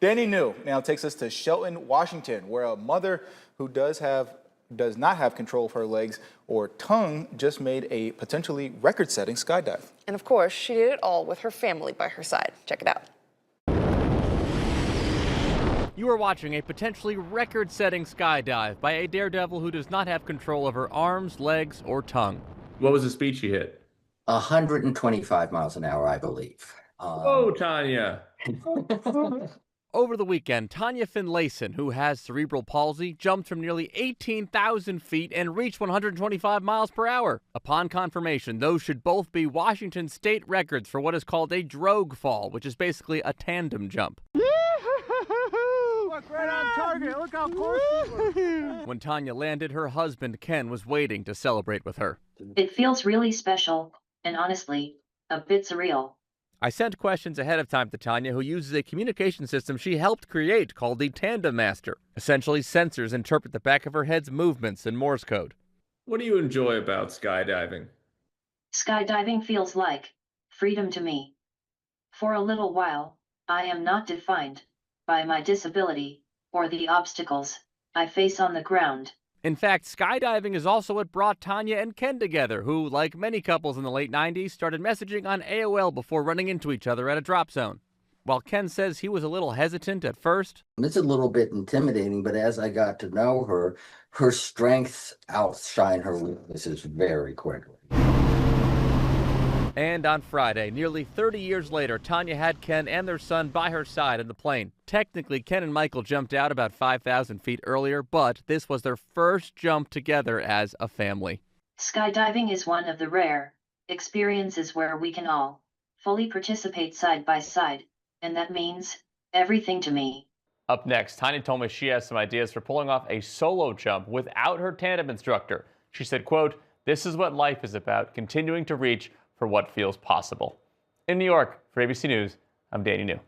Danny New now takes us to Shelton, Washington, where a mother who does not have control of her legs or tongue just made a potentially record-setting skydive. And of course, she did it all with her family by her side. Check it out. You are watching a potentially record-setting skydive by a daredevil who does not have control of her arms, legs, or tongue. What was the speed she hit? 125 miles an hour, I believe. Whoa, Tanya. Over the weekend, Tanya Finlayson, who has cerebral palsy, jumped from nearly 18,000 feet and reached 125 miles per hour. Upon confirmation, those should both be Washington state records for what is called a drogue fall, which is basically a tandem jump. Look, right on target. Look how close we were. When Tanya landed, her husband, Ken, was waiting to celebrate with her. It feels really special, and honestly, a bit surreal. I sent questions ahead of time to Tanya, who uses a communication system she helped create called the Tandem Master. Essentially, sensors interpret the back of her head's movements in Morse code. What do you enjoy about skydiving? Skydiving feels like freedom to me. For a little while, I am not defined by my disability or the obstacles I face on the ground. In fact, skydiving is also what brought Tanya and Ken together, who, like many couples in the late 90s, started messaging on AOL before running into each other at a drop zone. While Ken says he was a little hesitant at first, It's a little bit intimidating, but as I got to know her, her strengths outshine her weaknesses very quickly. and on Friday, nearly 30 years later, Tanya had Ken and their son by her side in the plane. Technically, Ken and Michael jumped out about 5,000 feet earlier, but this was their first jump together as a family. Skydiving is one of the rare experiences where we can all fully participate side by side, and that means everything to me. Up next, Tanya told me she has some ideas for pulling off a solo jump without her tandem instructor. She said, quote, "This is what life is about, continuing to reach for what feels possible." In New York, for ABC News, I'm Danny New.